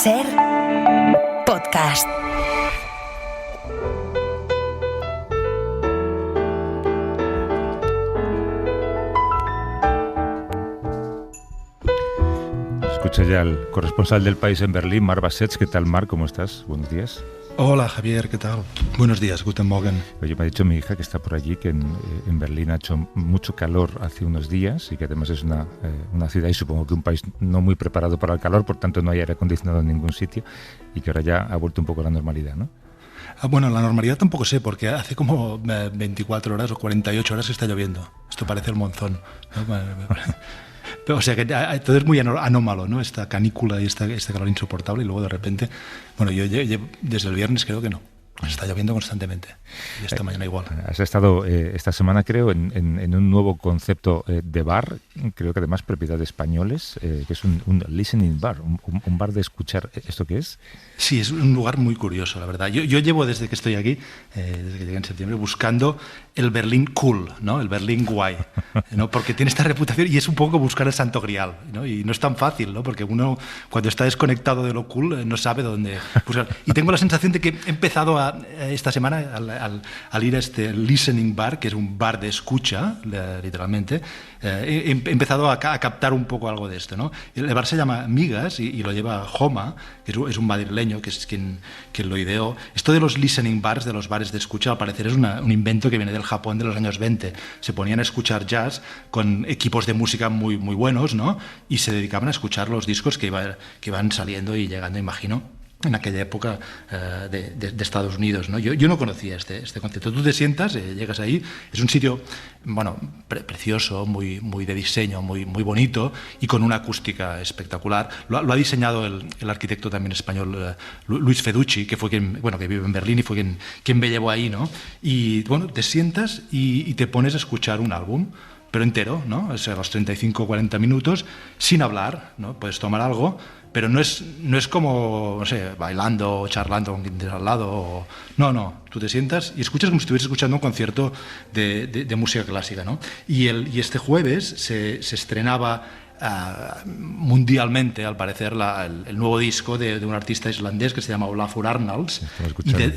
Ser podcast. Escucha ya al corresponsal del País en Berlín, Marc Bassets. ¿Qué tal, Marc? ¿Cómo estás? Buenos días. Hola, Javier, ¿qué tal? Buenos días, guten Morgen. Oye, me ha dicho mi hija que está por allí, que en Berlín ha hecho mucho calor hace unos días y que además es una ciudad y supongo que un país no muy preparado para el calor, por tanto no hay aire acondicionado en ningún sitio y que ahora ya ha vuelto un poco a la normalidad, ¿no? Bueno, la normalidad tampoco sé, porque hace como 24 horas o 48 horas que está lloviendo. Esto parece el monzón, ¿no? O sea que todo es muy anómalo, ¿no? Esta canícula y este calor insoportable y luego de repente, bueno, yo desde el viernes creo que no. Está lloviendo constantemente y esta mañana igual. Has estado esta semana, creo, en un nuevo concepto de bar, creo que además propiedad de españoles, que es un listening bar, un bar de escuchar. ¿Esto qué es? Sí, es un lugar muy curioso, la verdad. Yo llevo desde que estoy aquí, desde que llegué en septiembre, buscando el Berlín cool, ¿no? El Berlín guay, ¿no? Porque tiene esta reputación y es un poco buscar el santo grial, ¿no? Y no es tan fácil, ¿no? Porque uno, cuando está desconectado de lo cool, no sabe dónde buscar. Y tengo la sensación de que he empezado esta semana al ir a este listening bar, que es un bar de escucha, literalmente, he empezado a captar un poco algo de esto, ¿no? El bar se llama Migas y lo lleva Joma, que es un madrileño, que es quien lo ideó. Esto de los listening bars, de los bares de escucha, al parecer es un invento que viene del Japón de los años 20. Se ponían a escuchar jazz con equipos de música muy, muy buenos, ¿no? Y se dedicaban a escuchar los discos que iban saliendo y llegando, imagino, en aquella época de Estados Unidos, ¿no? Yo no conocía este concepto. Tú te sientas, llegas ahí, es un sitio, bueno, precioso, muy, muy de diseño, muy, muy bonito y con una acústica espectacular. Lo ha diseñado el arquitecto también español Luis Feducci, que fue que vive en Berlín y fue quien me llevó ahí, ¿no? Y bueno, te sientas y te pones a escuchar un álbum, pero entero, ¿no? O sea, los 35 o 40 minutos, sin hablar, ¿no? Puedes tomar algo, pero no es como, no sé, bailando o charlando con quien tienes al lado. No, tú te sientas y escuchas como si estuvieras escuchando un concierto de música clásica, ¿no? Y este jueves se estrenaba mundialmente, al parecer, el nuevo disco de un artista islandés que se llama Olafur Arnalds,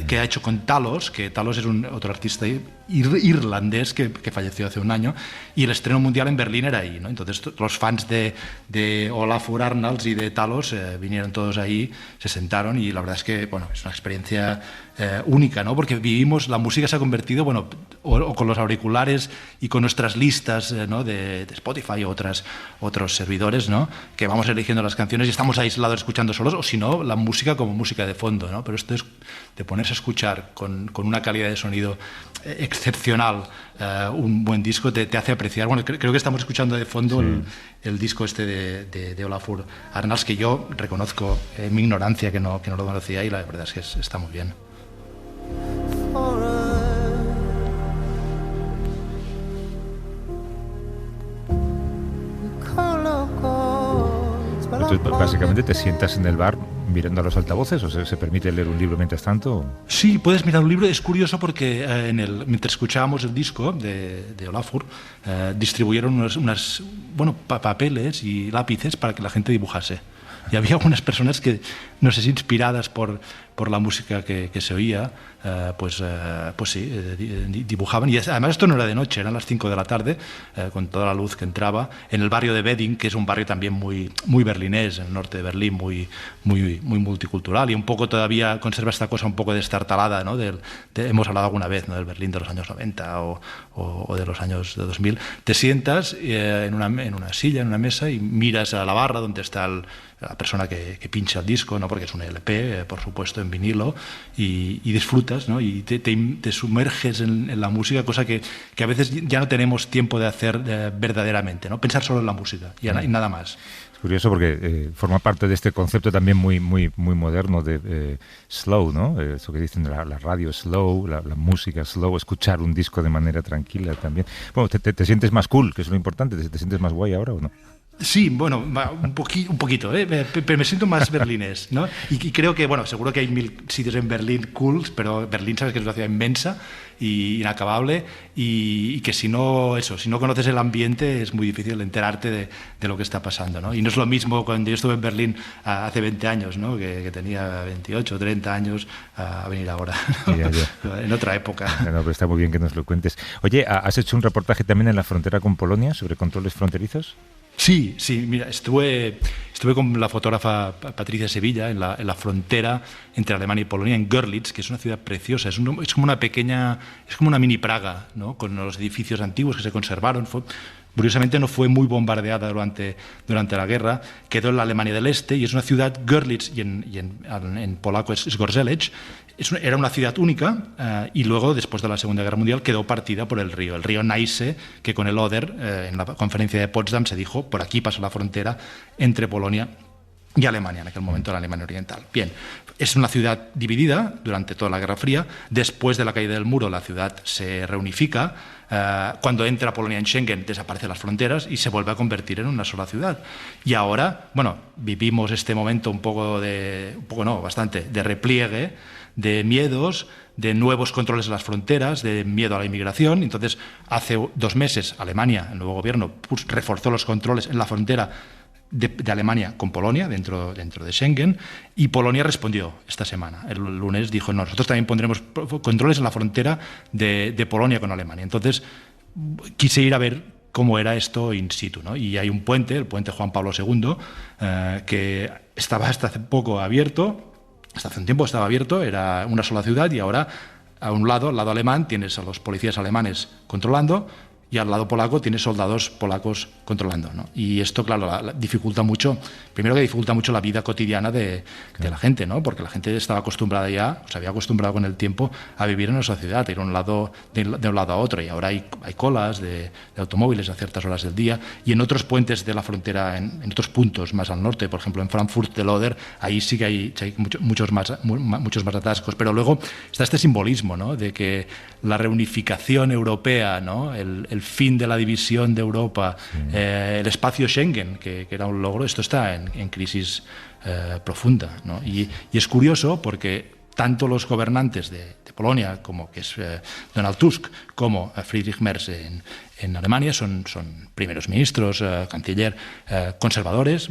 que ha hecho con Talos, que Talos es otro artista irlandés que falleció hace un año, y el estreno mundial en Berlín era ahí, ¿no? Entonces los fans de Olafur Arnalds y de Talos vinieron todos ahí, se sentaron y la verdad es que, bueno, es una experiencia única, ¿no? Porque la música se ha convertido, bueno, o con los auriculares y con nuestras listas, ¿no? de Spotify o otros servidores, ¿no? Que vamos eligiendo las canciones y estamos aislados escuchando solos, o si no, la música como música de fondo, ¿no? Pero esto es de ponerse a escuchar con una calidad de sonido excepcional, un buen disco te hace apreciar. Bueno, creo que estamos escuchando de fondo el disco este de Olafur Arnalds, que yo reconozco mi ignorancia que no lo conocía, y la verdad es que está muy bien. Entonces, básicamente te sientas en el bar mirando a los altavoces, ¿o se permite leer un libro mientras tanto? Sí, puedes mirar un libro. Es curioso porque mientras escuchábamos el disco de Olafur, distribuyeron unos papeles y lápices para que la gente dibujase. Y había algunas personas que, no sé si inspiradas por la música que se oía, pues sí, dibujaban. Y además esto no era de noche, eran las 5 de la tarde, con toda la luz que entraba, en el barrio de Wedding, que es un barrio también muy, muy berlinés, en el norte de Berlín, muy, muy, muy multicultural, y un poco todavía conserva esta cosa un poco destartalada, ¿no? Hemos hablado alguna vez, ¿no? Del Berlín de los años 90 o de los años de 2000. Te sientas en una silla, en una mesa, y miras a la barra donde está la persona que pincha el disco, ¿no? Porque es un LP, por supuesto, en vinilo, y disfrutas, ¿no? Y te sumerges en la música, cosa que a veces ya no tenemos tiempo de hacer verdaderamente, ¿no? Pensar solo en la música y nada más. Es curioso porque forma parte de este concepto también muy, muy, muy moderno de slow, ¿no? Eso que dicen, la radio slow, la música slow, escuchar un disco de manera tranquila también. Bueno, te sientes más cool, que es lo importante, ¿te sientes más guay ahora o no? Sí, bueno, un poquito, pero me siento más berlinés, ¿no? Y creo que, bueno, seguro que hay 1000 sitios en Berlín cools, pero Berlín sabes que es una ciudad inmensa y inacabable y que si no conoces el ambiente es muy difícil enterarte de lo que está pasando, ¿no? Y no es lo mismo cuando yo estuve en Berlín hace 20 años, ¿no? Que tenía 28, 30 años a venir ahora, ¿no? Ya. En otra época. No, pero está muy bien que nos lo cuentes. Oye, ¿has hecho un reportaje también en la frontera con Polonia sobre controles fronterizos? Sí, mira, estuve con la fotógrafa Patricia Sevilla en la frontera entre Alemania y Polonia, en Görlitz, que es una ciudad preciosa, es como una mini Praga, ¿no? Con los edificios antiguos que se conservaron. Curiosamente no fue muy bombardeada durante la guerra, quedó en la Alemania del Este y es una ciudad, Görlitz, y en polaco es Gorzelec. Era una ciudad única y luego, después de la Segunda Guerra Mundial, quedó partida por el río Neisse, que con el Oder, en la conferencia de Potsdam, se dijo, por aquí pasa la frontera entre Polonia y Alemania, en aquel momento la Alemania Oriental. Bien, es una ciudad dividida durante toda la Guerra Fría. Después de la caída del muro, la ciudad se reunifica. Cuando entra Polonia en Schengen, desaparecen las fronteras y se vuelve a convertir en una sola ciudad. Y ahora, bueno, vivimos este momento bastante de repliegue, de miedos, de nuevos controles en las fronteras, de miedo a la inmigración. Entonces, hace 2 meses, Alemania, el nuevo gobierno, reforzó los controles en la frontera de Alemania con Polonia, dentro de Schengen, y Polonia respondió esta semana. El lunes dijo, no, nosotros también pondremos controles en la frontera de Polonia con Alemania. Entonces, quise ir a ver cómo era esto in situ, ¿no? Y hay un puente, el puente Juan Pablo II, que estaba hasta hace poco abierto. Hasta hace un tiempo estaba abierto, era una sola ciudad y ahora al lado alemán, tienes a los policías alemanes controlando y al lado polaco tienes soldados polacos controlando, ¿no? Y esto, claro, dificulta mucho, primero que dificulta mucho la vida cotidiana de la gente, ¿no? Porque la gente estaba acostumbrada se había acostumbrado con el tiempo a vivir en nuestra ciudad, ir de un lado a otro, y ahora hay colas de automóviles a ciertas horas del día, y en otros puentes de la frontera, en otros puntos más al norte, por ejemplo en Frankfurt del Oder, ahí sí que hay muchos más atascos, pero luego está este simbolismo, ¿no? De que la reunificación europea, ¿no? El fin de la división de Europa, el espacio Schengen, que era un logro, esto está en crisis profunda, ¿no? Y es curioso porque tanto los gobernantes de Polonia, como que es Donald Tusk, como Friedrich Merz en Alemania, son primeros ministros, canciller, conservadores,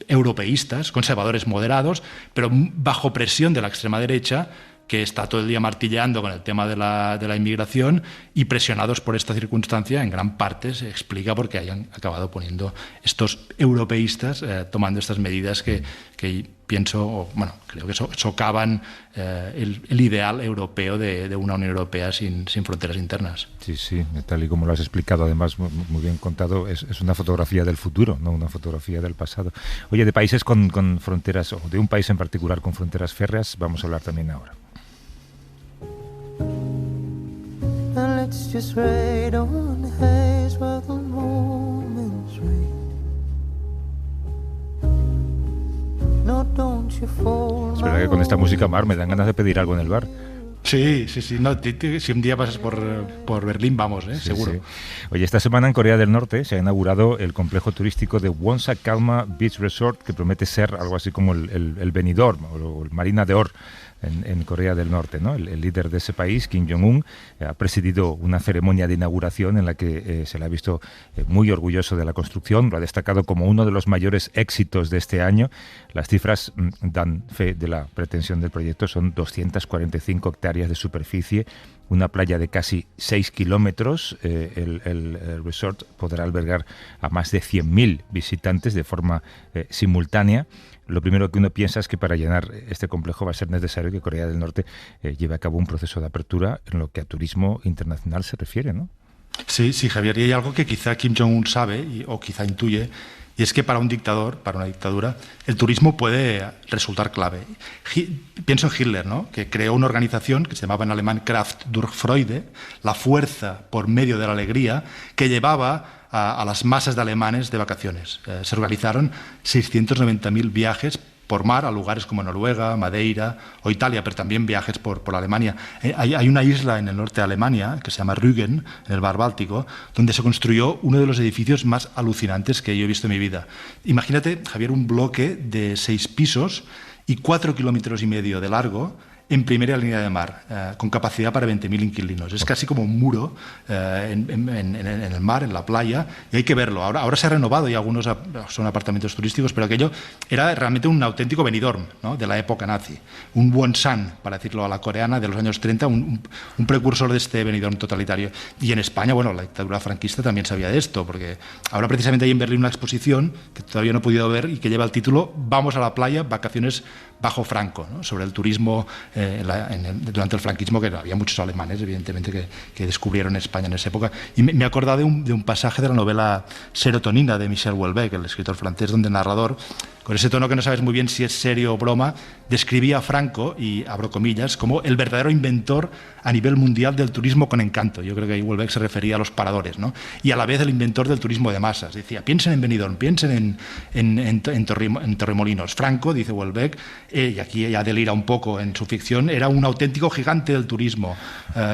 europeístas, conservadores moderados, pero bajo presión de la extrema derecha, que está todo el día martilleando con el tema de la inmigración, y presionados por esta circunstancia, en gran parte se explica por qué hayan acabado poniendo estos europeístas tomando estas medidas que pienso, creo que socavan el ideal europeo de una Unión Europea sin fronteras internas. Sí, tal y como lo has explicado, además muy bien contado, es una fotografía del futuro, no una fotografía del pasado. Oye, de países con fronteras, o de un país en particular con fronteras férreas, vamos a hablar también ahora. Let's just ride on the haze while the moments rain. No, don't you fall. Es verdad que con esta música, Mar, me dan ganas de pedir algo en el bar. Sí. No, si un día pasas por Berlín, vamos, seguro. Sí. Oye, esta semana en Corea del Norte se ha inaugurado el complejo turístico de Wonsa Kalma Beach Resort, que promete ser algo así como el Benidorm o el Marina de Or en Corea del Norte, ¿no? El líder de ese país, Kim Jong-un, ha presidido una ceremonia de inauguración en la que se le ha visto muy orgulloso de la construcción. Lo ha destacado como uno de los mayores éxitos de este año. Las cifras dan fe de la pretensión del proyecto. Son 245 hectáreas de superficie, una playa de casi 6 kilómetros. El resort podrá albergar a más de 100.000 visitantes de forma simultánea. Lo primero que uno piensa es que para llenar este complejo va a ser necesario que Corea del Norte lleve a cabo un proceso de apertura en lo que a turismo internacional se refiere, ¿no? Sí, Javier, y hay algo que quizá Kim Jong-un sabe o quizá intuye, y es que para un dictador, para una dictadura, el turismo puede resultar clave. Pienso en Hitler, ¿no? Que creó una organización que se llamaba en alemán Kraft durch Freude, la fuerza por medio de la alegría, que llevaba a las masas de alemanes de vacaciones. Se organizaron 690.000 viajes por mar a lugares como Noruega, Madeira o Italia, pero también viajes por Alemania. Hay una isla en el norte de Alemania que se llama Rügen, en el mar Báltico, donde se construyó uno de los edificios más alucinantes que yo he visto en mi vida. Imagínate, Javier, un bloque de 6 pisos y 4,5 kilómetros de largo, en primera línea de mar, con capacidad para 20.000 inquilinos. Es casi como un muro en el mar, en la playa, y hay que verlo. Ahora se ha renovado y algunos son apartamentos turísticos, pero aquello era realmente un auténtico Benidorm, ¿no?, de la época nazi. Un Wonsan, para decirlo a la coreana, de los años 30, un precursor de este Benidorm totalitario. Y en España, bueno, la dictadura franquista también sabía de esto, porque ahora precisamente hay en Berlín una exposición que todavía no he podido ver y que lleva el título Vamos a la playa, vacaciones bajo Franco, ¿no?, sobre el turismo durante el franquismo, que había muchos alemanes, evidentemente, que descubrieron España en esa época. Y me he acordado de un pasaje de la novela Serotonina, de Michel Houellebecq, el escritor francés, donde el narrador, con ese tono que no sabes muy bien si es serio o broma, describía a Franco, y abro comillas, como el verdadero inventor a nivel mundial del turismo con encanto. Yo creo que ahí Houellebecq se refería a los paradores, ¿no? Y a la vez el inventor del turismo de masas. Decía, piensen en Benidorm, piensen en Torremolinos. Franco, dice Houellebecq, y aquí ya delira un poco en su ficción, era un auténtico gigante del turismo,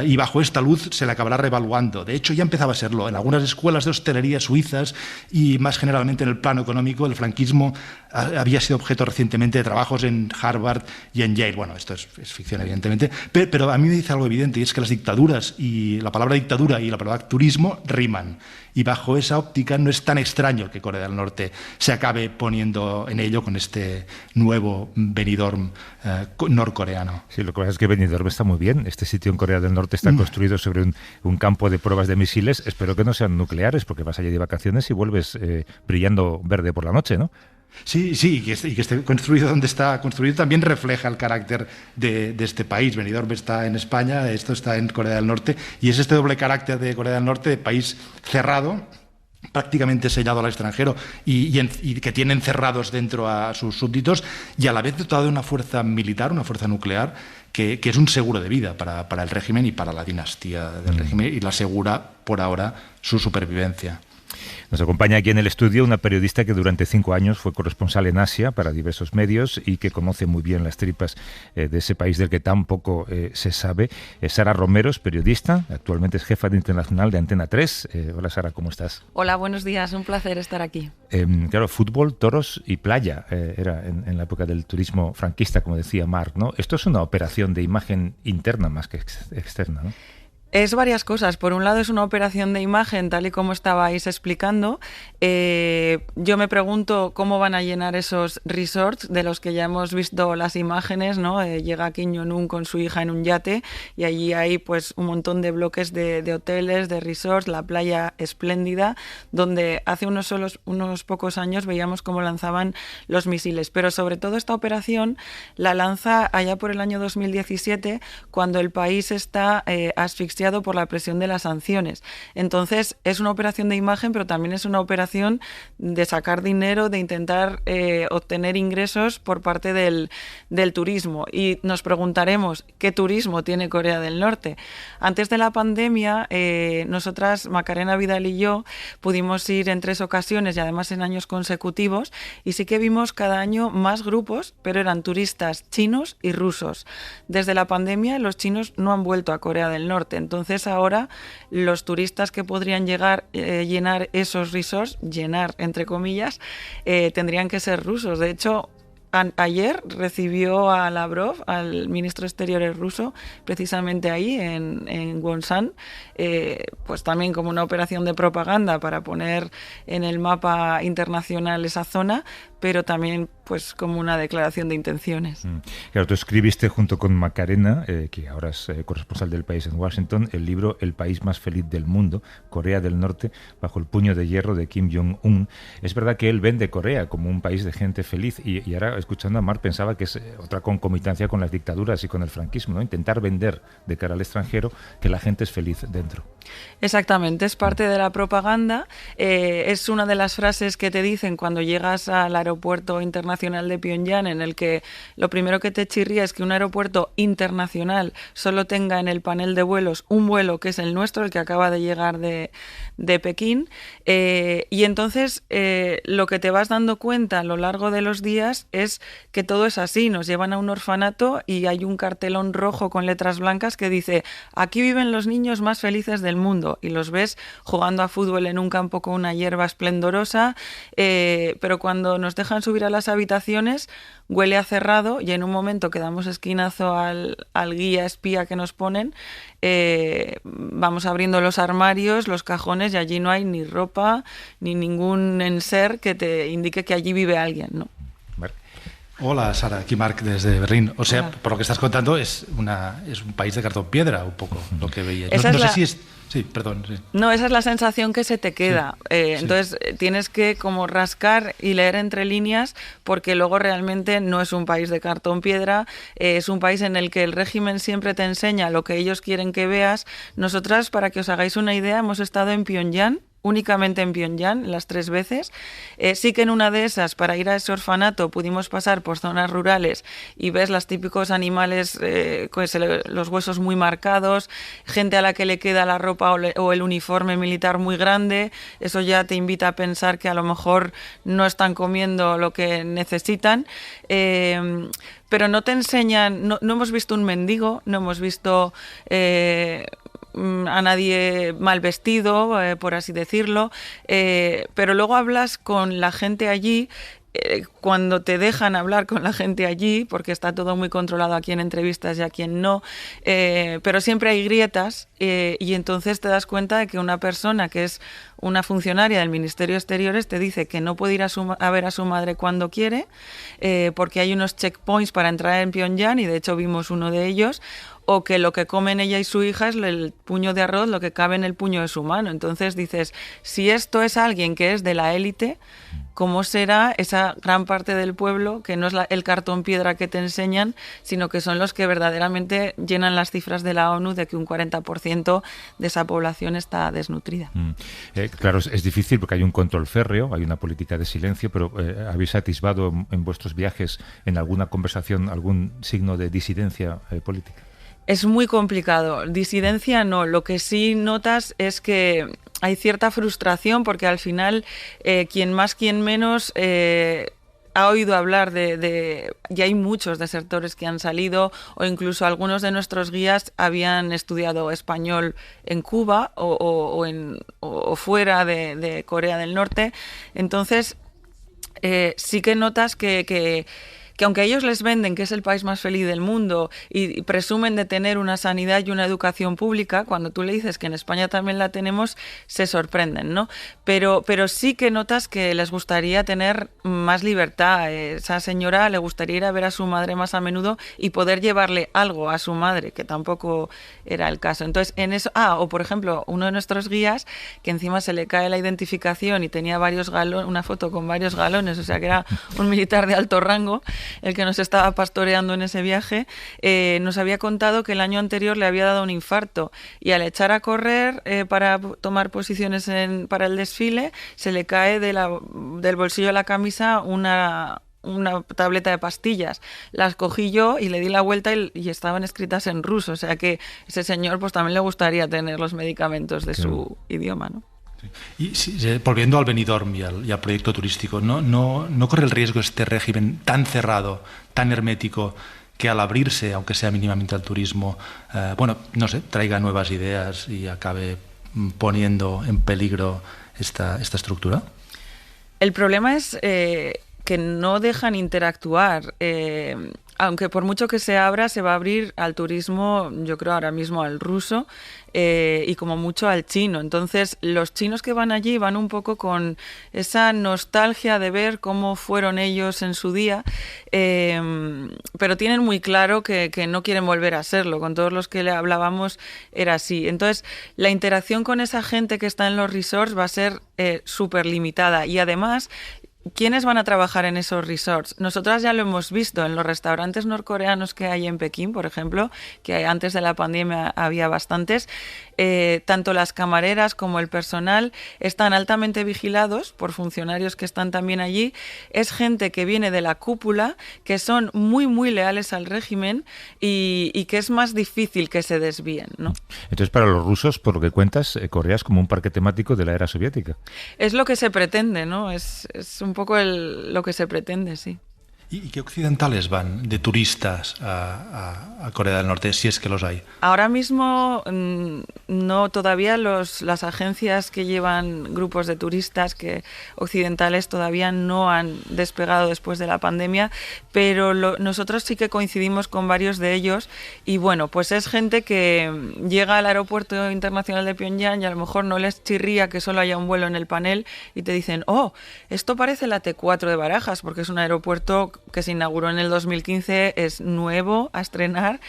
y bajo esta luz se le acabará revaluando. De hecho, ya empezaba a serlo. En algunas escuelas de hostelería suizas y más generalmente en el plano económico, el franquismo había sido objeto recientemente de trabajos en Harvard y en Yale. Bueno, esto es ficción, evidentemente, pero a mí me dice algo evidente, y es que las dictaduras y la palabra dictadura y la palabra turismo riman. Y bajo esa óptica no es tan extraño que Corea del Norte se acabe poniendo en ello con este nuevo Benidorm norcoreano. Sí, lo que pasa es que Benidorm está muy bien. Este sitio en Corea del Norte está construido sobre un campo de pruebas de misiles. Espero que no sean nucleares, porque vas allí de vacaciones y vuelves brillando verde por la noche, ¿no? Sí, y que esté construido donde está construido también refleja el carácter de este país. Benidorm está en España, esto está en Corea del Norte, y es este doble carácter de Corea del Norte, de país cerrado, prácticamente sellado al extranjero, y que tiene encerrados dentro a sus súbditos, y a la vez dotado de una fuerza militar, una fuerza nuclear, que es un seguro de vida para el régimen y para la dinastía del régimen, y la asegura por ahora su supervivencia. Nos acompaña aquí en el estudio una periodista que durante 5 años fue corresponsal en Asia para diversos medios y que conoce muy bien las tripas de ese país del que tan poco se sabe. Sara Romero es periodista, actualmente es jefa de internacional de Antena 3. Hola Sara, ¿cómo estás? Hola, buenos días, un placer estar aquí. Claro, fútbol, toros y playa era en la época del turismo franquista, como decía Marc, ¿no? Esto es una operación de imagen interna más que externa, ¿no? Es varias cosas. Por un lado es una operación de imagen, tal y como estabais explicando. Yo me pregunto cómo van a llenar esos resorts de los que ya hemos visto las imágenes, ¿no? Llega Kim Jong-un con su hija en un yate y allí hay pues un montón de bloques de hoteles, de resorts, la playa espléndida, donde hace unos pocos años veíamos cómo lanzaban los misiles. Pero sobre todo esta operación la lanza allá por el año 2017, cuando el país está asfixiado por la presión de las sanciones. Entonces es una operación de imagen, pero también es una operación de sacar dinero, de intentar obtener ingresos por parte del turismo. Y nos preguntaremos, ¿qué turismo tiene Corea del Norte? Antes de la pandemia, nosotras, Macarena Vidal y yo, pudimos ir en 3 ocasiones y además en años consecutivos, y sí que vimos cada año más grupos, pero eran turistas chinos y rusos. Desde la pandemia los chinos no han vuelto a Corea del Norte. Entonces ahora los turistas que podrían llegar llenar esos resorts, llenar entre comillas, tendrían que ser rusos. De hecho, ayer recibió a Lavrov, al ministro de Exteriores ruso, precisamente ahí en Wonsan, pues también como una operación de propaganda para poner en el mapa internacional esa zona, pero también pues como una declaración de intenciones. Claro, tú escribiste junto con Macarena, que ahora es corresponsal del país en Washington, el libro El país más feliz del mundo, Corea del Norte, bajo el puño de hierro de Kim Jong-un. Es verdad que él vende Corea como un país de gente feliz, y ahora, escuchando a Marc, pensaba que es otra concomitancia con las dictaduras y con el franquismo, ¿no? Intentar vender de cara al extranjero que la gente es feliz dentro. Exactamente, es parte de la propaganda. Es una de las frases que te dicen cuando llegas al aeropuerto internacional de Pyongyang, en el que lo primero que te chirría es que un aeropuerto internacional solo tenga en el panel de vuelos un vuelo que es el nuestro, el que acaba de llegar de Pekín. Y entonces lo que te vas dando cuenta a lo largo de los días es ves que todo es así. Nos llevan a un orfanato y hay un cartelón rojo con letras blancas que dice: aquí viven los niños más felices del mundo, y los ves jugando a fútbol en un campo con una hierba esplendorosa, pero cuando nos dejan subir a las habitaciones huele a cerrado, y en un momento que damos esquinazo al guía espía que nos ponen, vamos abriendo los armarios, los cajones, y allí no hay ni ropa ni ningún enser que te indique que allí vive alguien, ¿no? Hola Sara, aquí Marc desde Berlín. O sea, Hola. por lo que estás contando es un país de cartón piedra, un poco lo que veía. Esa No es sé la- si es... Sí, perdón. Sí. No, esa es la sensación que se te queda. Sí, sí. Entonces tienes que como rascar y leer entre líneas, porque luego realmente no es un país de cartón piedra, es un país en el que el régimen siempre te enseña lo que ellos quieren que veas. Nosotras, para que os hagáis una idea, hemos estado en Pyongyang, únicamente en Pyongyang, las 3 veces. Sí que en una de esas, para ir a ese orfanato, pudimos pasar por zonas rurales y ves los típicos animales con los huesos muy marcados, gente a la que le queda la ropa o el uniforme militar muy grande. Eso ya te invita a pensar que a lo mejor no están comiendo lo que necesitan. Pero no te enseñan, no hemos visto un mendigo, no hemos visto a nadie mal vestido, por así decirlo, pero luego hablas con la gente allí. Cuando te dejan hablar con la gente allí, porque está todo muy controlado a quién entrevistas y a quién no, pero siempre hay grietas, y entonces te das cuenta de que una persona que es una funcionaria del Ministerio de Exteriores te dice que no puede ir a ver a su madre cuando quiere, porque hay unos checkpoints para entrar en Pyongyang, y de hecho vimos uno de ellos, o que lo que comen ella y su hija es el puño de arroz, lo que cabe en el puño de su mano. Entonces dices, si esto es alguien que es de la élite, ¿cómo será esa gran parte del pueblo que no es el cartón piedra que te enseñan, sino que son los que verdaderamente llenan las cifras de la ONU de que un 40% de esa población está desnutrida? Claro, es difícil porque hay un control férreo, hay una política de silencio, pero ¿habéis atisbado en vuestros viajes, en alguna conversación, algún signo de disidencia política? Es muy complicado. Disidencia no. Lo que sí notas es que hay cierta frustración, porque al final quien más, quien menos ha oído hablar y hay muchos desertores que han salido, o incluso algunos de nuestros guías habían estudiado español en Cuba o fuera de Corea del Norte. Entonces sí que notas que aunque a ellos les venden que es el país más feliz del mundo y presumen de tener una sanidad y una educación pública, cuando tú le dices que en España también la tenemos, se sorprenden, ¿no? Pero sí que notas que les gustaría tener más libertad. Esa señora le gustaría ir a ver a su madre más a menudo y poder llevarle algo a su madre, que tampoco era el caso. Entonces, en eso... o por ejemplo, uno de nuestros guías, que encima se le cae la identificación y tenía varios galones, una foto con varios galones, o sea que era un militar de alto rango, el que nos estaba pastoreando en ese viaje, nos había contado que el año anterior le había dado un infarto, y al echar a correr para tomar posiciones para el desfile, se le cae del bolsillo de la camisa una tableta de pastillas. Las cogí yo y le di la vuelta y estaban escritas en ruso, o sea que ese señor pues también le gustaría tener los medicamentos de su idioma, ¿no? Y volviendo al Benidorm y al proyecto turístico, ¿no corre el riesgo este régimen tan cerrado, tan hermético, que al abrirse, aunque sea mínimamente al turismo, traiga nuevas ideas y acabe poniendo en peligro esta estructura? El problema es que no dejan interactuar. Aunque por mucho que se abra, se va a abrir al turismo, yo creo ahora mismo al ruso, y como mucho al chino. Entonces, los chinos que van allí van un poco con esa nostalgia de ver cómo fueron ellos en su día, pero tienen muy claro que no quieren volver a serlo. Con todos los que le hablábamos era así. Entonces, la interacción con esa gente que está en los resorts va a ser súper limitada, y además... ¿quiénes van a trabajar en esos resorts? Nosotras ya lo hemos visto en los restaurantes norcoreanos que hay en Pekín, por ejemplo, que antes de la pandemia había bastantes. Tanto las camareras como el personal están altamente vigilados por funcionarios que están también allí. Es gente que viene de la cúpula, que son muy, muy leales al régimen y que es más difícil que se desvíen, ¿no? Entonces, para los rusos, por lo que cuentas, Corea es como un parque temático de la era soviética. Es lo que se pretende, ¿no? Es un poco lo que se pretende, sí. ¿Y qué occidentales van de turistas a Corea del Norte, si es que los hay? Ahora mismo no, todavía las agencias que llevan grupos de turistas que occidentales todavía no han despegado después de la pandemia, pero nosotros sí que coincidimos con varios de ellos y bueno, pues es gente que llega al aeropuerto internacional de Pyongyang y a lo mejor no les chirría que solo haya un vuelo en el panel y te dicen, oh, esto parece la T4 de Barajas, porque es un aeropuerto que se inauguró en el 2015, es nuevo a estrenar,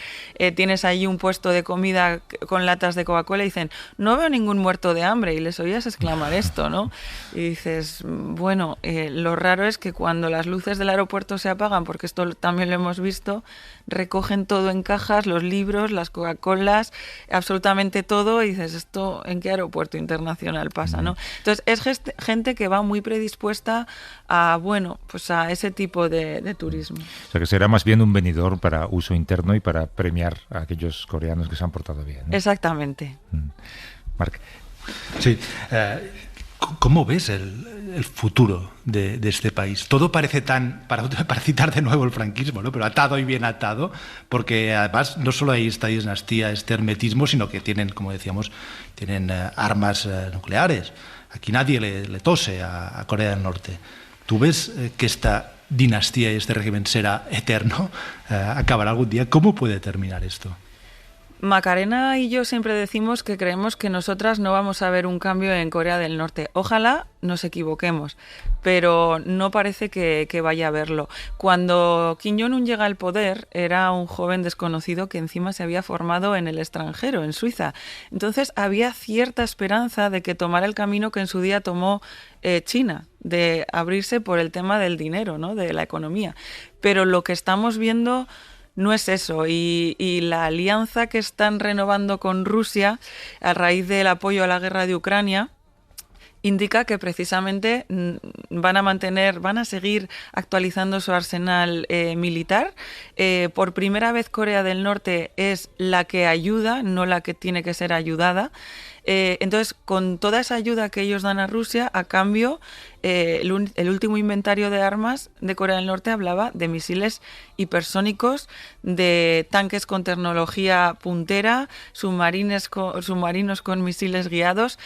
tienes ahí un puesto de comida con latas de Coca-Cola y dicen, no veo ningún muerto de hambre, y les oías exclamar esto, ¿no? Y dices, bueno, lo raro es que cuando las luces del aeropuerto se apagan, porque esto también lo hemos visto, recogen todo en cajas, los libros, las Coca-Colas, absolutamente todo, y dices, ¿esto en qué aeropuerto internacional pasa, no? Entonces, es gente que va muy predispuesta a, bueno, pues a ese tipo de turismo. O sea, que será más bien un venidor para uso interno y para premiar a aquellos coreanos que se han portado bien, ¿no? Exactamente. Marc. Sí. ¿Cómo ves el futuro de este país? Todo parece tan, para citar de nuevo el franquismo, ¿no? Pero atado y bien atado, porque además no solo hay esta dinastía, este hermetismo, sino que tienen, como decíamos, tienen armas nucleares. Aquí nadie le tose a Corea del Norte. ¿Tú ves que esta dinastía y este régimen será eterno? ¿Acabará algún día? ¿Cómo puede terminar esto? Macarena y yo siempre decimos que creemos que nosotras no vamos a ver un cambio en Corea del Norte. Ojalá nos equivoquemos, pero no parece que vaya a verlo. Cuando Kim Jong-un llega al poder, era un joven desconocido que encima se había formado en el extranjero, en Suiza. Entonces había cierta esperanza de que tomara el camino que en su día tomó China, de abrirse por el tema del dinero, ¿no? De la economía. Pero lo que estamos viendo no es eso, y la alianza que están renovando con Rusia a raíz del apoyo a la guerra de Ucrania indica que precisamente van a seguir actualizando su arsenal militar. Por primera vez Corea del Norte es la que ayuda, no la que tiene que ser ayudada. Entonces, con toda esa ayuda que ellos dan a Rusia, a cambio, el último inventario de armas de Corea del Norte hablaba de misiles hipersónicos, de tanques con tecnología puntera, submarinos con misiles guiados.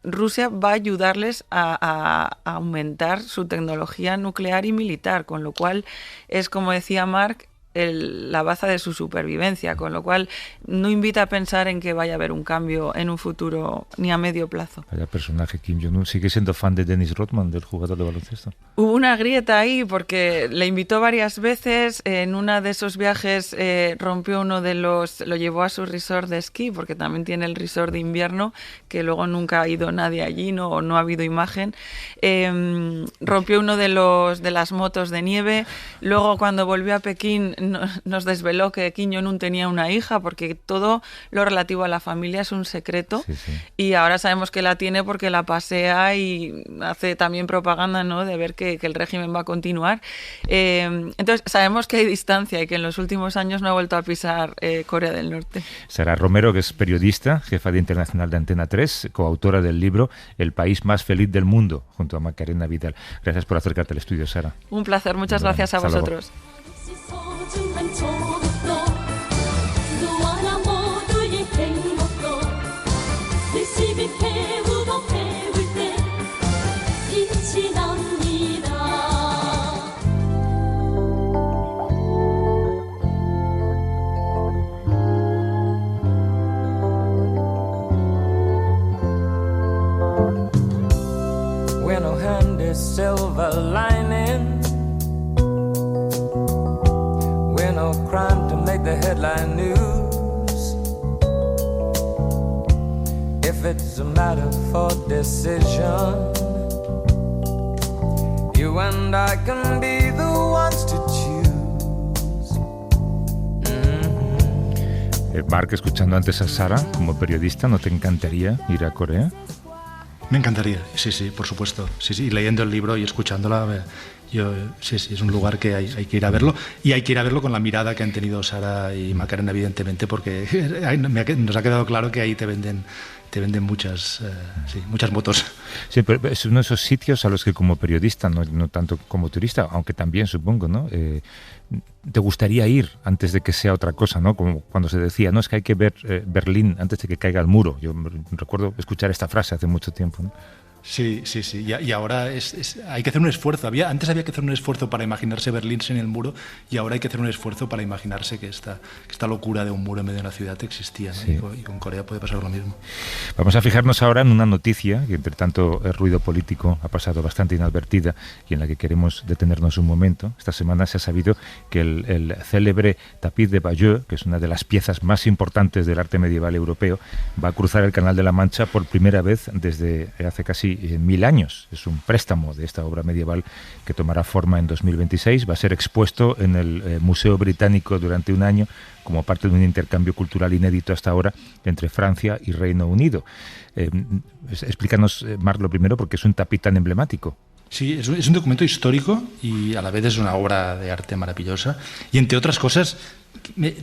Rusia va a ayudarles a aumentar su tecnología nuclear y militar, con lo cual es, como decía Marc, la baza de su supervivencia, con lo cual no invita a pensar en que vaya a haber un cambio en un futuro ni a medio plazo. Vaya personaje Kim Jong-un. ¿Sigue siendo fan de Dennis Rodman, del jugador de baloncesto? Hubo una grieta ahí porque le invitó varias veces. En uno de esos viajes rompió lo llevó a su resort de esquí, porque también tiene el resort de invierno, que luego nunca ha ido nadie allí, no ha habido imagen. Rompió uno de las motos de nieve. Luego, cuando volvió a Pekín, nos desveló que Kim Jong-un tenía una hija, porque todo lo relativo a la familia es un secreto. Sí. Y ahora sabemos que la tiene porque la pasea y hace también propaganda, ¿no?, de ver que el régimen va a continuar. Entonces sabemos que hay distancia y que en los últimos años no ha vuelto a pisar Corea del Norte. Sara Romero, que es periodista, jefa de internacional de Antena 3, coautora del libro El país más feliz del mundo, junto a Macarena Vidal. Gracias por acercarte al estudio, Sara. Un placer, muchas gracias a vosotros. When no hand is silver lining, we're no crime to make the headline news. If it's a matter for decision, you and I can be the ones to choose. Marc, escuchando antes a Sara, como periodista, ¿no te encantaría ir a Corea? Me encantaría, sí, por supuesto. Sí, leyendo el libro y escuchándola, Sí, es un lugar que hay que ir a verlo, y hay que ir a verlo con la mirada que han tenido Sara y Macarena, evidentemente, porque nos ha quedado claro que ahí te venden muchas motos. Sí, pero es uno de esos sitios a los que como periodista, no tanto como turista, aunque también supongo, ¿no? Te gustaría ir antes de que sea otra cosa, ¿no? Como cuando se decía, no, es que hay que ver Berlín antes de que caiga el muro. Yo recuerdo escuchar esta frase hace mucho tiempo, ¿no? Sí. Y ahora hay que hacer un esfuerzo. Antes había que hacer un esfuerzo para imaginarse Berlín sin el muro, y ahora hay que hacer un esfuerzo para imaginarse que esta locura de un muro en medio de una ciudad existía, ¿no? Sí. Y con Corea puede pasar lo mismo. Vamos a fijarnos ahora en una noticia que, entre tanto ruido político, ha pasado bastante inadvertida y en la que queremos detenernos un momento. Esta semana se ha sabido que el célebre tapiz de Bayeux, que es una de las piezas más importantes del arte medieval europeo, va a cruzar el Canal de la Mancha por primera vez desde hace casi 1000 años. Es un préstamo de esta obra medieval que tomará forma en 2026. Va a ser expuesto en el Museo Británico durante un año como parte de un intercambio cultural inédito hasta ahora entre Francia y Reino Unido. Explícanos, Marc, lo primero, porque es un tapiz tan emblemático. Sí, es un documento histórico y a la vez es una obra de arte maravillosa. Y entre otras cosas,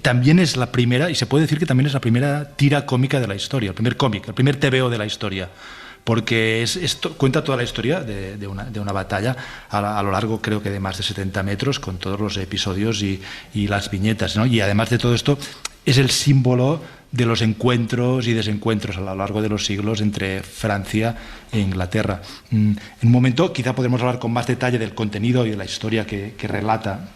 también es la primera, y se puede decir que también es la primera tira cómica de la historia, el primer cómic, el primer TVO de la historia. Porque cuenta toda la historia de una batalla a lo largo, creo que de más de 70 metros, con todos los episodios y las viñetas, ¿no? Y además de todo esto, es el símbolo de los encuentros y desencuentros a lo largo de los siglos entre Francia e Inglaterra. En un momento quizá podremos hablar con más detalle del contenido y de la historia que relata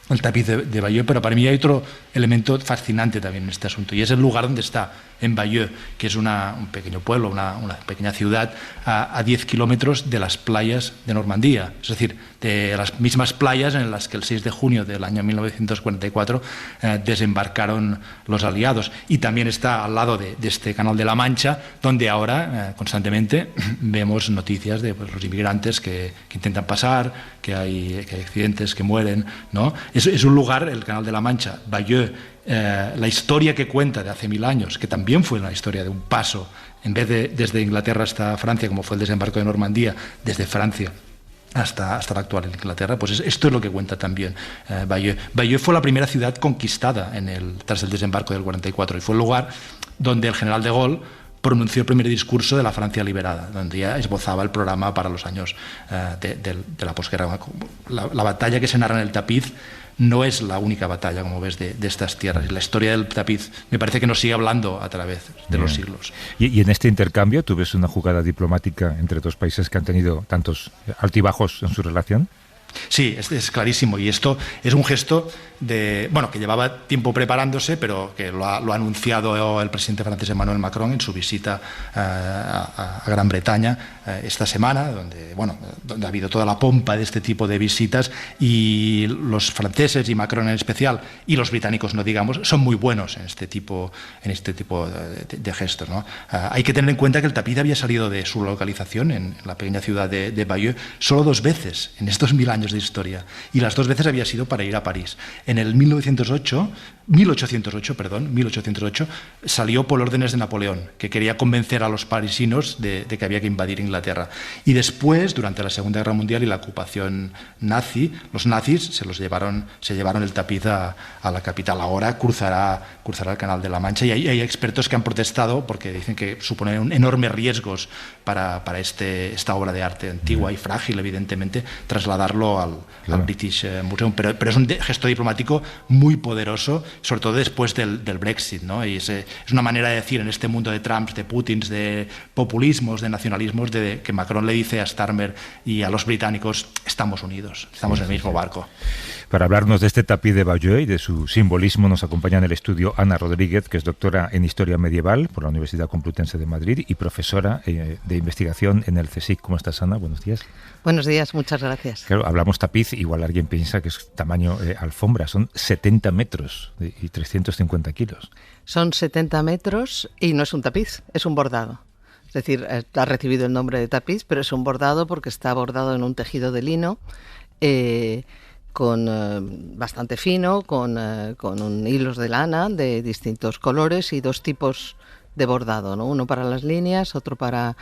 el tapiz de Bayeux, pero para mí hay otro elemento fascinante también en este asunto, y es el lugar donde está, en Bayeux, que es un pequeño pueblo, una pequeña ciudad a 10 kilómetros de las playas de Normandía, es decir, de las mismas playas en las que el 6 de junio del año 1944 desembarcaron los aliados, y también está al lado de este Canal de la Mancha, donde ahora constantemente vemos noticias de los inmigrantes que intentan pasar, que hay accidentes, que mueren, ¿no? Es un lugar, el Canal de la Mancha, Bayeux, la historia que cuenta de hace 1000 años, que también fue una historia de un paso, en vez de desde Inglaterra hasta Francia, como fue el desembarco de Normandía, desde Francia hasta la actual Inglaterra, pues esto es lo que cuenta también Bayeux. Bayeux fue la primera ciudad conquistada tras el desembarco del 44, y fue el lugar donde el general de Gaulle pronunció el primer discurso de la Francia liberada, donde ya esbozaba el programa para los años de la posguerra. La batalla que se narra en el tapiz no es la única batalla, como ves, de estas tierras. La historia del tapiz me parece que nos sigue hablando a través de los siglos. Y en este intercambio, ¿tú ves una jugada diplomática entre dos países que han tenido tantos altibajos en su relación? Sí, es clarísimo, y esto es un gesto que llevaba tiempo preparándose, pero que lo ha anunciado el presidente francés Emmanuel Macron en su visita a Gran Bretaña esta semana, donde ha habido toda la pompa de este tipo de visitas, y los franceses, y Macron en especial, y los británicos, no digamos, son muy buenos en este tipo de gestos, ¿no? Hay que tener en cuenta que el tapiz había salido de su localización en la pequeña ciudad de Bayeux solo 2 veces en estos 1000 años de historia, y las 2 veces había sido para ir a París. En el 1808 salió por órdenes de Napoleón, que quería convencer a los parisinos de que había que invadir Inglaterra. Y después, durante la Segunda Guerra Mundial y la ocupación nazi, los nazis se llevaron el tapiz a la capital. Ahora cruzará el Canal de la Mancha, y hay expertos que han protestado porque dicen que supone enormes riesgos para esta obra de arte antigua y frágil, evidentemente, trasladarlo al British Museum. Pero es un gesto diplomático muy poderoso, sobre todo después del Brexit, ¿no? Y es una manera de decir, en este mundo de Trumps, de Putins, de populismos, de nacionalismos, que Macron le dice a Starmer y a los británicos: estamos unidos, estamos en el mismo barco. Para hablarnos de este tapiz de Bayeux y de su simbolismo, nos acompaña en el estudio Ana Rodríguez, que es doctora en Historia Medieval por la Universidad Complutense de Madrid y profesora de investigación en el CSIC. ¿Cómo estás, Ana? Buenos días. Buenos días, muchas gracias. Claro, hablamos tapiz, igual alguien piensa que es tamaño alfombra, son 70 metros y 350 kilos. Son 70 metros y no es un tapiz, es un bordado. Es decir, ha recibido el nombre de tapiz, pero es un bordado porque está bordado en un tejido de lino bastante fino, con hilos de lana de distintos colores y 2 tipos de bordado, ¿no? Uno para las líneas, otro para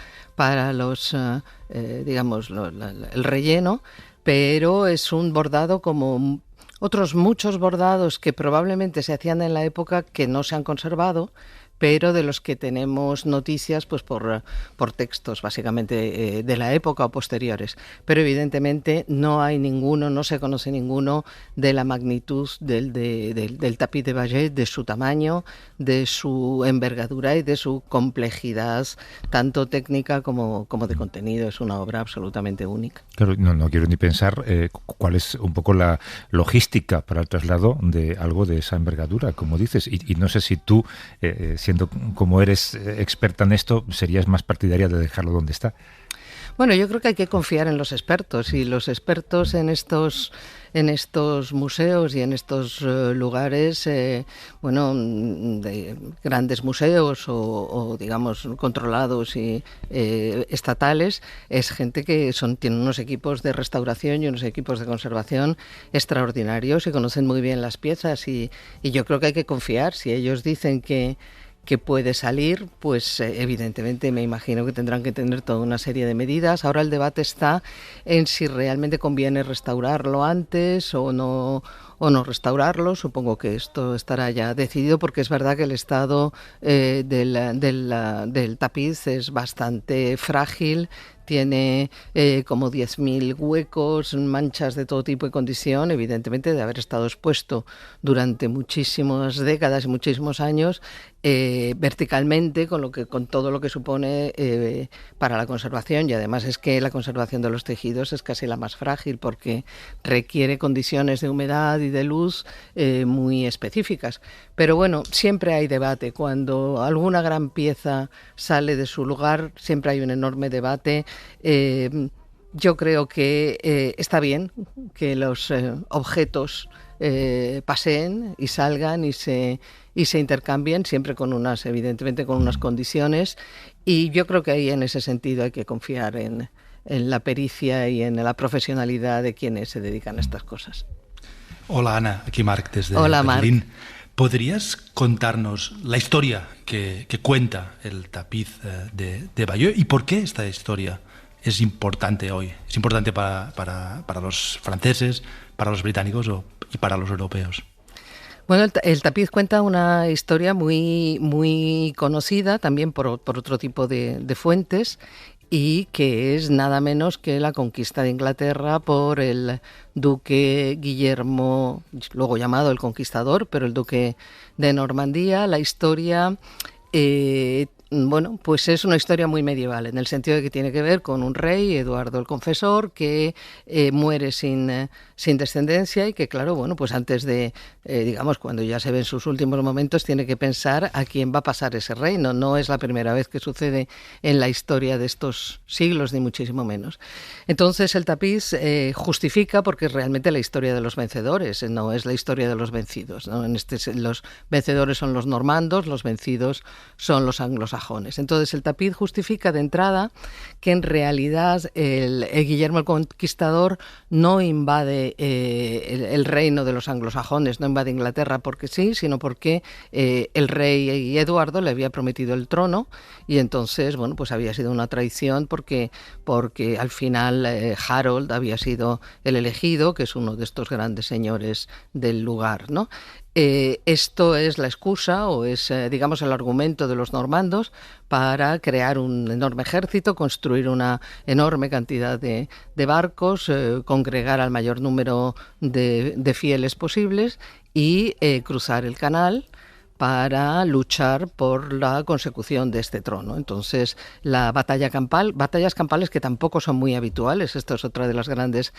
los, el relleno, pero es un bordado como otros muchos bordados que probablemente se hacían en la época que no se han conservado, pero de los que tenemos noticias pues por textos básicamente de la época o posteriores. Pero evidentemente no hay ninguno, no se conoce ninguno de la magnitud del tapiz de Bayet, de su tamaño, de su envergadura y de su complejidad, tanto técnica como de contenido. Es una obra absolutamente única. Claro, no quiero ni pensar cuál es un poco la logística para el traslado de algo de esa envergadura, como dices, y no sé si tú, siendo como eres experta en esto, serías más partidaria de dejarlo donde está. Bueno, yo creo que hay que confiar en los expertos, y los expertos en estos museos y en estos lugares, de grandes museos o digamos controlados y estatales, es gente que tienen unos equipos de restauración y unos equipos de conservación extraordinarios y conocen muy bien las piezas, y yo creo que hay que confiar. Si ellos dicen que puede salir, pues evidentemente me imagino que tendrán que tener toda una serie de medidas. Ahora el debate está en si realmente conviene restaurarlo antes o no restaurarlo. Supongo que esto estará ya decidido, porque es verdad que el estado del tapiz es bastante frágil. Tiene como 10.000 huecos, manchas de todo tipo y condición, evidentemente de haber estado expuesto durante muchísimas décadas y muchísimos años verticalmente, con todo lo que supone para la conservación. Y además es que la conservación de los tejidos es casi la más frágil, porque requiere condiciones de humedad y de luz muy específicas. Pero bueno, siempre hay debate. Cuando alguna gran pieza sale de su lugar, siempre hay un enorme debate. Yo creo que está bien que los objetos paseen y salgan y se intercambien, siempre evidentemente con unas condiciones, y yo creo que ahí en ese sentido hay que confiar en la pericia y en la profesionalidad de quienes se dedican a estas cosas. Hola Ana, aquí Marc desde Hola, Berlín. Marc. ¿Podrías contarnos la historia que cuenta el tapiz de Bayeux y por qué esta historia es importante hoy? Es importante para los franceses, para los británicos y para los europeos. Bueno, el tapiz cuenta una historia muy, muy conocida también por otro tipo de fuentes, y que es nada menos que la conquista de Inglaterra por el duque Guillermo, luego llamado el Conquistador, pero el duque de Normandía. La historia pues es una historia muy medieval, en el sentido de que tiene que ver con un rey, Eduardo el Confesor, que muere sin descendencia, y que, claro, pues antes de, cuando ya se ven sus últimos momentos, tiene que pensar a quién va a pasar ese reino. No es la primera vez que sucede en la historia de estos siglos, ni muchísimo menos. Entonces el tapiz justifica, porque es realmente la historia de los vencedores, no es la historia de los vencidos, ¿no? Los vencedores son los normandos, los vencidos son los anglosajones. Entonces el tapiz justifica de entrada que en realidad el Guillermo el Conquistador no invade el reino de los anglosajones, no invade Inglaterra porque sí, sino porque el rey Eduardo le había prometido el trono, y entonces pues había sido una traición, porque al final Harold había sido el elegido, que es uno de estos grandes señores del lugar, ¿no? Esto es la excusa, o es, el argumento de los normandos para crear un enorme ejército, construir una enorme cantidad de barcos, congregar al mayor número de fieles posibles y cruzar el canal para luchar por la consecución de este trono. Entonces, la batallas campales que tampoco son muy habituales. Esto es otra de los grandes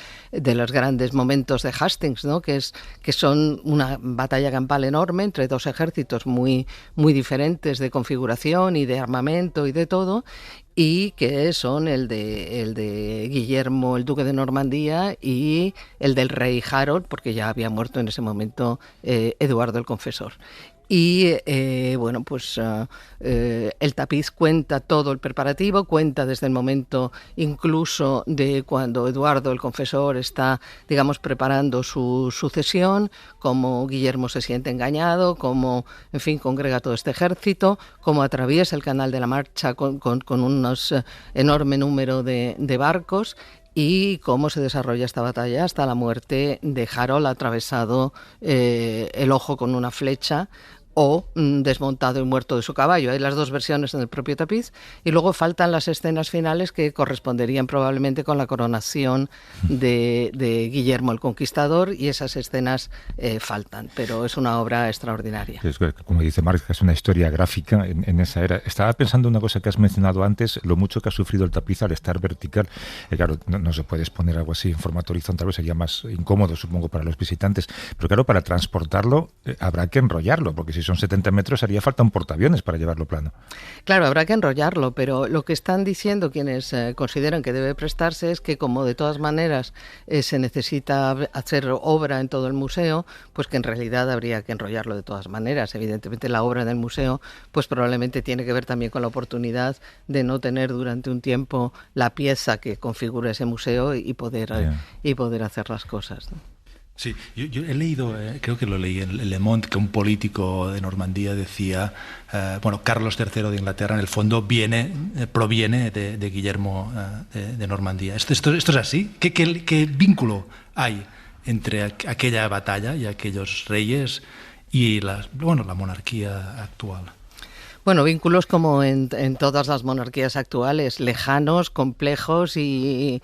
momentos de Hastings, ¿no? que son una batalla campal enorme entre dos ejércitos muy, muy diferentes de configuración y de armamento y de todo, y que son el de Guillermo, el duque de Normandía, y el del rey Harold, porque ya había muerto en ese momento Eduardo el Confesor. Y el tapiz cuenta todo el preparativo, cuenta desde el momento incluso de cuando Eduardo el Confesor está, preparando su sucesión, cómo Guillermo se siente engañado, cómo, congrega todo este ejército, cómo atraviesa el Canal de la Mancha con un enorme número de barcos, y cómo se desarrolla esta batalla hasta la muerte de Harold atravesado el ojo con una flecha o desmontado y muerto de su caballo. Hay las dos versiones en el propio tapiz y luego faltan las escenas finales que corresponderían probablemente con la coronación de Guillermo el Conquistador, y esas escenas faltan, pero es una obra extraordinaria. Es que, como dice Marc, es una historia gráfica en esa era. Estaba pensando una cosa que has mencionado antes, lo mucho que ha sufrido el tapiz al estar vertical. Claro, no se puede exponer algo así en formato horizontal, sería más incómodo, supongo, para los visitantes, pero claro, para transportarlo habrá que enrollarlo, porque si son 70 metros haría falta un portaaviones para llevarlo plano. Claro, habrá que enrollarlo, pero lo que están diciendo quienes consideran que debe prestarse es que, como de todas maneras se necesita hacer obra en todo el museo, pues que en realidad habría que enrollarlo de todas maneras. Evidentemente la obra en el museo pues probablemente tiene que ver también con la oportunidad de no tener durante un tiempo la pieza que configura ese museo y poder hacer las cosas, ¿no? Sí, yo he leído, creo que lo leí en Le Monde, que un político de Normandía decía, Carlos III de Inglaterra en el fondo proviene de Guillermo de Normandía. ¿Esto es así? ¿Qué vínculo hay entre aquella batalla y aquellos reyes y la monarquía actual? Bueno, vínculos como en todas las monarquías actuales, lejanos, complejos y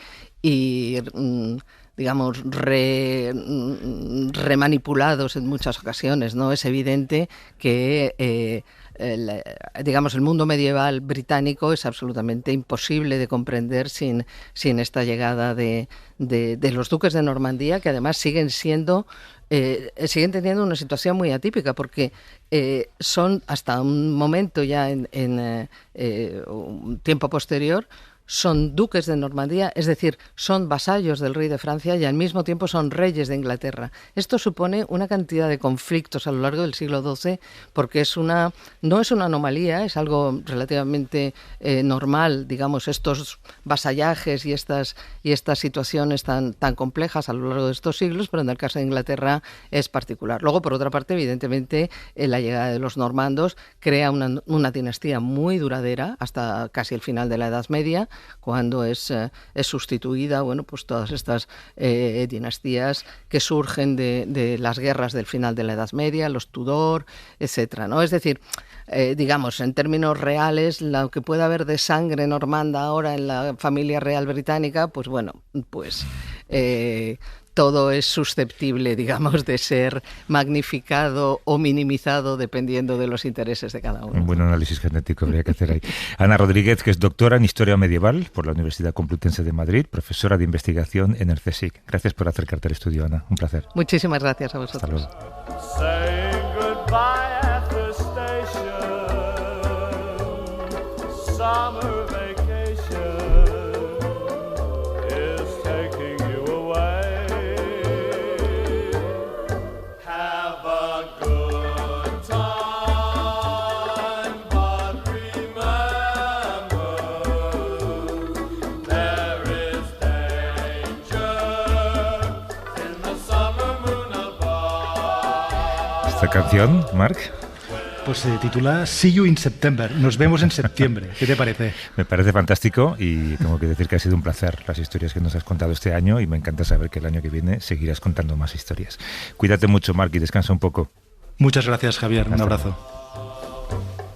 digamos, remanipulados en muchas ocasiones, ¿no? Es evidente que el mundo medieval británico es absolutamente imposible de comprender sin esta llegada de los duques de Normandía, que además siguen teniendo una situación muy atípica, porque son, hasta un momento ya en un tiempo posterior, son duques de Normandía, es decir, son vasallos del rey de Francia y al mismo tiempo son reyes de Inglaterra. Esto supone una cantidad de conflictos a lo largo del siglo XII, porque no es una anomalía, es algo relativamente normal, digamos, estos vasallajes y estas situaciones tan complejas a lo largo de estos siglos, pero en el caso de Inglaterra es particular. Luego, por otra parte, evidentemente, la llegada de los normandos crea una dinastía muy duradera hasta casi el final de la Edad Media, cuando es sustituida, pues todas estas dinastías que surgen de las guerras del final de la Edad Media, los Tudor, etcétera, ¿no? Es decir, digamos, en términos reales, lo que pueda haber de sangre normanda ahora en la familia real británica, todo es susceptible, digamos, de ser magnificado o minimizado dependiendo de los intereses de cada uno. Un buen análisis genético habría que hacer ahí. Ana Rodríguez, que es doctora en Historia Medieval por la Universidad Complutense de Madrid, profesora de investigación en el CSIC. Gracias por acercarte al estudio, Ana. Un placer. Muchísimas gracias a vosotros. Hasta luego. ¿Esta canción, Marc? Pues se titula See You in September. Nos vemos en septiembre. ¿Qué te parece? Me parece fantástico y tengo que decir que ha sido un placer las historias que nos has contado este año y me encanta saber que el año que viene seguirás contando más historias. Cuídate mucho, Marc, y descansa un poco. Muchas gracias, Javier. Un abrazo.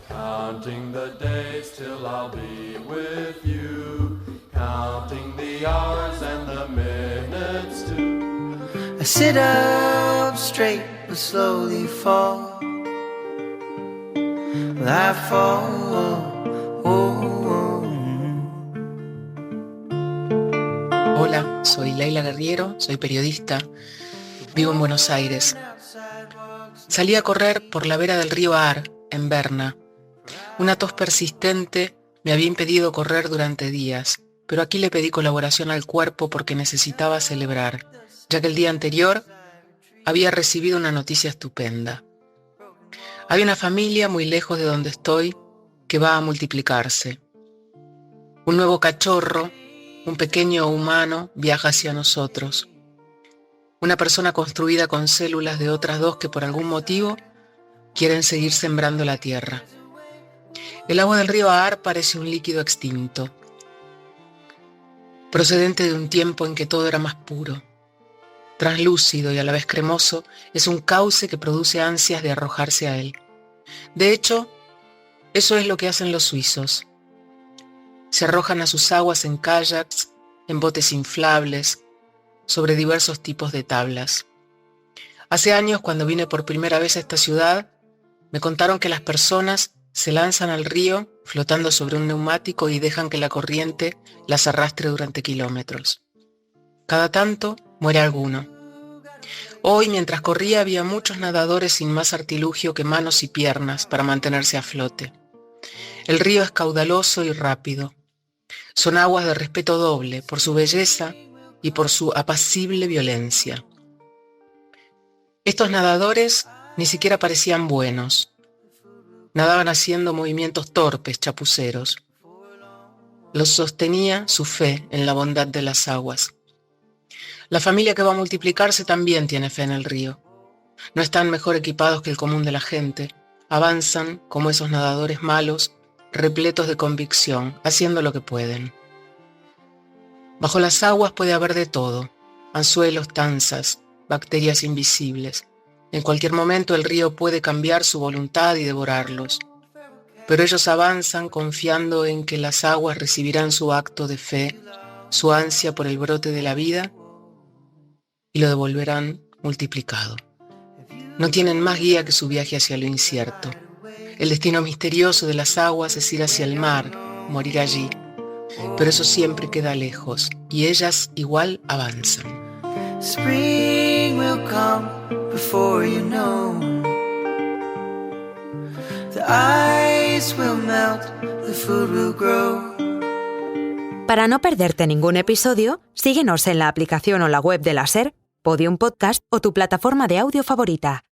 Counting the days till I'll be with you, counting the hours and the minutes too. I sit up straight but slowly fall. I fall. Hola, soy Leila Guerriero, soy periodista, vivo en Buenos Aires. Salí a correr por la vera del río Ar, en Berna. Una tos persistente me había impedido correr durante días, pero aquí le pedí colaboración al cuerpo porque necesitaba celebrar, ya que el día anterior había recibido una noticia estupenda. Hay una familia muy lejos de donde estoy que va a multiplicarse. Un nuevo cachorro, un pequeño humano, viaja hacia nosotros. Una persona construida con células de otras dos que por algún motivo quieren seguir sembrando la tierra. El agua del río Aar parece un líquido extinto. procedente de un tiempo en que todo era más puro. Translúcido y a la vez cremoso, es un cauce que produce ansias de arrojarse a él. De hecho, eso es lo que hacen los suizos. Se arrojan a sus aguas en kayaks, en botes inflables, sobre diversos tipos de tablas. Hace años, cuando vine por primera vez a esta ciudad, me contaron que las personas se lanzan al río flotando sobre un neumático y dejan que la corriente las arrastre durante kilómetros. Cada tanto muere alguno. Hoy, mientras corría, había muchos nadadores sin más artilugio que manos y piernas para mantenerse a flote. El río es caudaloso y rápido. Son aguas de respeto doble por su belleza y por su apacible violencia. Estos nadadores ni siquiera parecían buenos. Nadaban haciendo movimientos torpes, chapuceros. Los sostenía su fe en la bondad de las aguas. La familia que va a multiplicarse también tiene fe en el río. No están mejor equipados que el común de la gente. Avanzan como esos nadadores malos, repletos de convicción, haciendo lo que pueden. Bajo las aguas puede haber de todo: anzuelos, tanzas, bacterias invisibles. En cualquier momento el río puede cambiar su voluntad y devorarlos. Pero ellos avanzan confiando en que las aguas recibirán su acto de fe, su ansia por el brote de la vida, y lo devolverán multiplicado. No tienen más guía que su viaje hacia lo incierto. El destino misterioso de las aguas es ir hacia el mar, morir allí. Pero eso siempre queda lejos, y ellas igual avanzan. Spring will come before you know. The ice will melt, the food will grow. Para no perderte ningún episodio, síguenos en la aplicación o la web de la SER, Podium Podcast o tu plataforma de audio favorita.